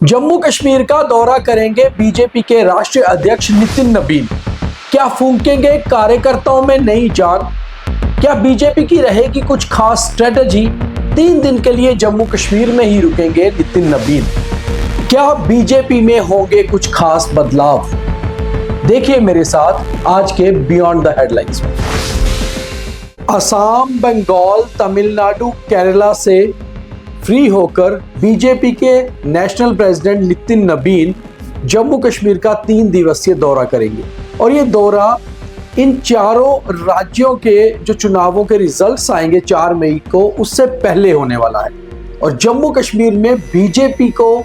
जम्मू कश्मीर का दौरा करेंगे बीजेपी के राष्ट्रीय अध्यक्ष नितिन नबीन। क्या फूंकेंगे कार्यकर्ताओं में नई जान? क्या बीजेपी की रहेगी कुछ खास स्ट्रेटजी? 3 दिन के लिए जम्मू कश्मीर में ही रुकेंगे नितिन नबीन। क्या बीजेपी में होंगे कुछ खास बदलाव? देखिए मेरे साथ आज के बियॉन्ड द हेडलाइंस में। असम, बंगाल, तमिलनाडु, केरला से फ्री होकर बीजेपी के नेशनल प्रेसिडेंट नितिन नबीन जम्मू कश्मीर का 3 दिवसीय दौरा करेंगे और ये दौरा इन चारों राज्यों के जो चुनावों के रिजल्ट्स आएंगे 4 मई को, उससे पहले होने वाला है। और जम्मू कश्मीर में बीजेपी को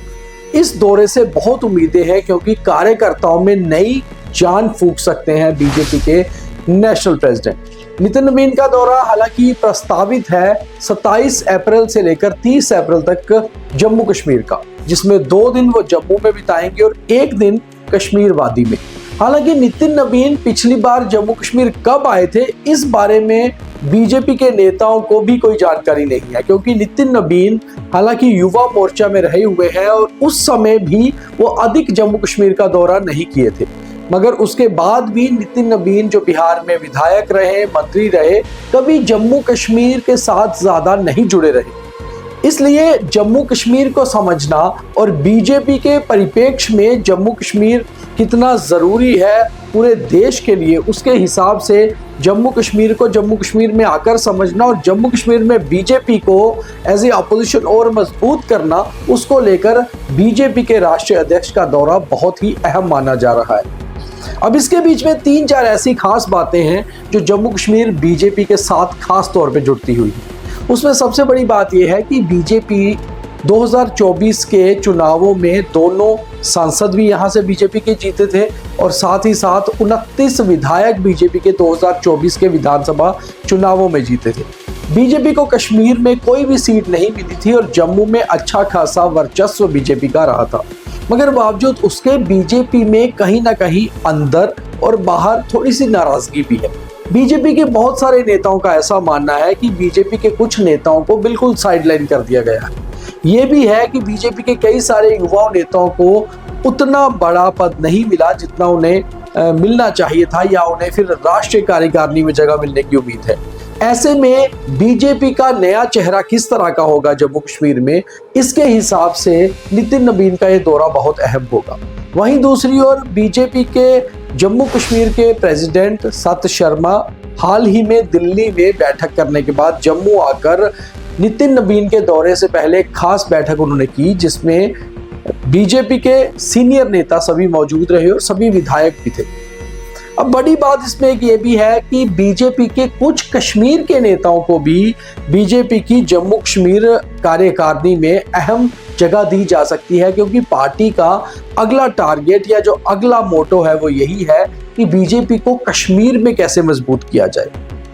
इस दौरे से बहुत उम्मीदें हैं क्योंकि कार्यकर्ताओं में नई जान फूंक सकते हैं बीजेपी के नेशनल प्रेसिडेंट। नितिन नबीन का दौरा हालांकि प्रस्तावित है 27 अप्रैल से लेकर 30 अप्रैल तक जम्मू कश्मीर का, जिसमें 2 दिन वो जम्मू में बिताएंगे और 1 दिन कश्मीर वादी में। हालांकि नितिन नबीन पिछली बार जम्मू कश्मीर कब आए थे, इस बारे में बीजेपी के नेताओं को भी कोई जानकारी नहीं है क्योंकि नितिन नबीन हालांकि युवा मोर्चा में रहे हुए हैं और उस समय भी वो अधिक जम्मू कश्मीर का दौरा नहीं किए थे। मगर उसके बाद भी नितिन नबीन जो बिहार में विधायक रहे, मंत्री रहे, कभी जम्मू कश्मीर के साथ ज्यादा नहीं जुड़े रहे। इसलिए जम्मू कश्मीर को समझना और बीजेपी के परिप्रेक्ष्य में जम्मू कश्मीर कितना जरूरी है पूरे देश के लिए, उसके हिसाब से जम्मू कश्मीर को जम्मू कश्मीर में आकर समझना और जम्मू कश्मीर में बीजेपी को एज ए अपोजिशन और मजबूत करना, उसको लेकर बीजेपी के राष्ट्रीय अध्यक्ष का दौरा बहुत ही अहम माना जा रहा है। अब इसके बीच में 3-4 ऐसी खास बातें हैं जो जम्मू कश्मीर बीजेपी के साथ खास तौर पे जुड़ती हुई है। उसमें सबसे बड़ी बात यह है कि बीजेपी 2024 के चुनावों में दोनों सांसद भी यहां से बीजेपी के जीते थे और साथ ही साथ 29 विधायक बीजेपी के 2024 के विधानसभा चुनावों में जीते थे। बीजेपी को कश्मीर में कोई भी सीट नहीं मिली थी और जम्मू में अच्छा खासा वर्चस्व बीजेपी का रहा था, मगर बावजूद उसके बीजेपी में कहीं ना कहीं अंदर और बाहर थोड़ी सी नाराजगी भी है। बीजेपी के बहुत सारे नेताओं का ऐसा मानना है कि बीजेपी के कुछ नेताओं को बिल्कुल साइडलाइन कर दिया गया है। ये भी है कि बीजेपी के कई सारे युवा नेताओं को उतना बड़ा पद नहीं मिला जितना उन्हें मिलना चाहिए था या उन्हें फिर राष्ट्रीय कार्यकारिणी में जगह मिलने की उम्मीद है। ऐसे में बीजेपी का नया चेहरा किस तरह का होगा जम्मू कश्मीर में, इसके हिसाब से नितिन नबीन का ये दौरा बहुत अहम होगा। वहीं दूसरी ओर बीजेपी के जम्मू कश्मीर के प्रेसिडेंट सत शर्मा हाल ही में दिल्ली में बैठक करने के बाद जम्मू आकर नितिन नबीन के दौरे से पहले खास बैठक उन्होंने की, जिसमें बीजेपी के सीनियर नेता सभी मौजूद रहे और सभी विधायक भी थे। अब बड़ी बात इसमें एक ये भी है कि बीजेपी के कुछ कश्मीर के नेताओं को भी बीजेपी की जम्मू कश्मीर कार्यकारिणी में अहम जगह दी जा सकती है क्योंकि पार्टी का अगला टारगेट या जो अगला मोटो है वो यही है कि बीजेपी को कश्मीर में कैसे मजबूत किया जाए।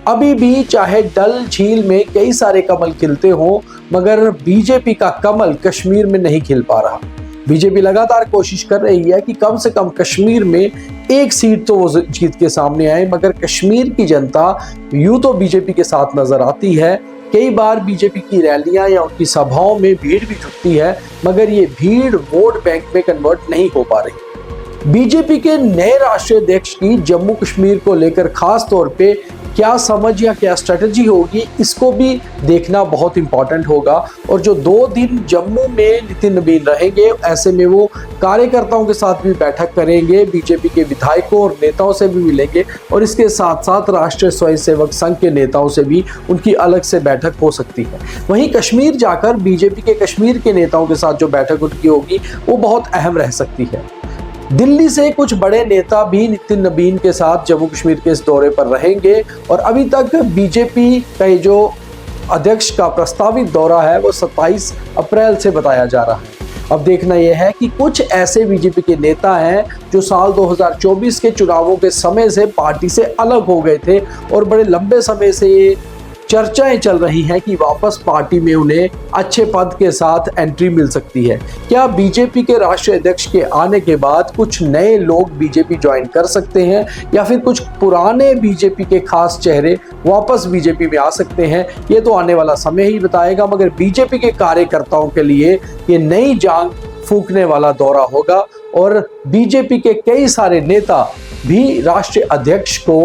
अभी भी चाहे डल झील में कई सारे कमल खिलते हों, मगर बीजेपी का कमल कश्मीर में नहीं खिल पा रहा। बीजेपी लगातार कोशिश कर रही है कि कम से कम कश्मीर में 1 सीट तो वो जीत के सामने आए, मगर कश्मीर की जनता यूं तो बीजेपी के साथ नजर आती है। कई बार बीजेपी की रैलियां या उनकी सभाओं में भीड़ भी जुटती है, मगर ये भीड़ वोट बैंक में कन्वर्ट नहीं हो पा रही। बीजेपी के नए राष्ट्रीय अध्यक्ष की जम्मू कश्मीर को लेकर खास तौर पे क्या समझ या क्या स्ट्रेटजी होगी, इसको भी देखना बहुत इंपॉर्टेंट होगा। और जो 2 दिन जम्मू में नितिन नबीन रहेंगे, ऐसे में वो कार्यकर्ताओं के साथ भी बैठक करेंगे, बीजेपी के विधायकों और नेताओं से भी मिलेंगे और इसके साथ साथ राष्ट्रीय स्वयंसेवक संघ के नेताओं से भी उनकी अलग से बैठक हो सकती है। वहीं कश्मीर जाकर बीजेपी के कश्मीर के नेताओं के साथ जो बैठक उनकी होगी वो बहुत अहम रह सकती है। दिल्ली से कुछ बड़े नेता भी नितिन नबीन के साथ जम्मू कश्मीर के इस दौरे पर रहेंगे और अभी तक बीजेपी का जो अध्यक्ष का प्रस्तावित दौरा है वो 27 अप्रैल से बताया जा रहा है। अब देखना यह है कि कुछ ऐसे बीजेपी के नेता हैं जो साल 2024 के चुनावों के समय से पार्टी से अलग हो गए थे और बड़े लंबे समय से ये चर्चाएं चल रही हैं कि वापस पार्टी में उन्हें अच्छे पद के साथ एंट्री मिल सकती है। क्या बीजेपी के राष्ट्रीय अध्यक्ष के आने के बाद कुछ नए लोग बीजेपी ज्वाइन कर सकते हैं या फिर कुछ पुराने बीजेपी के खास चेहरे वापस बीजेपी में आ सकते हैं, ये तो आने वाला समय ही बताएगा। मगर बीजेपी के कार्यकर्ताओं के लिए ये नई जंग फूंकने वाला दौरा होगा और बीजेपी के कई सारे नेता भी राष्ट्रीय अध्यक्ष को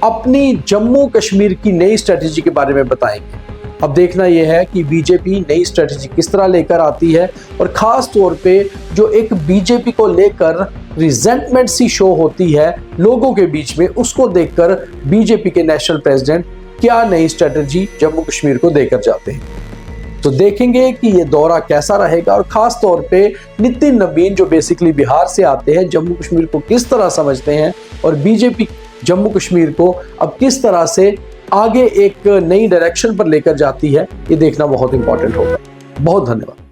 अपनी जम्मू कश्मीर की नई स्ट्रेटेजी के बारे में बताएंगे। अब देखना यह है कि बीजेपी नई स्ट्रेटेजी किस तरह लेकर आती है और खास तौर पे जो एक बीजेपी को लेकर रिजेंटमेंट सी शो होती है लोगों के बीच में, उसको देखकर बीजेपी के नेशनल प्रेसिडेंट क्या नई स्ट्रेटेजी जम्मू कश्मीर को देकर जाते हैं। तो देखेंगे कि ये दौरा कैसा रहेगा और खास तौर पे नितिन नबीन जो बेसिकली बिहार से आते हैं, जम्मू कश्मीर को किस तरह समझते हैं और बीजेपी जम्मू कश्मीर को अब किस तरह से आगे एक नई डायरेक्शन पर लेकर जाती है, ये देखना बहुत इंपॉर्टेंट होगा। बहुत धन्यवाद।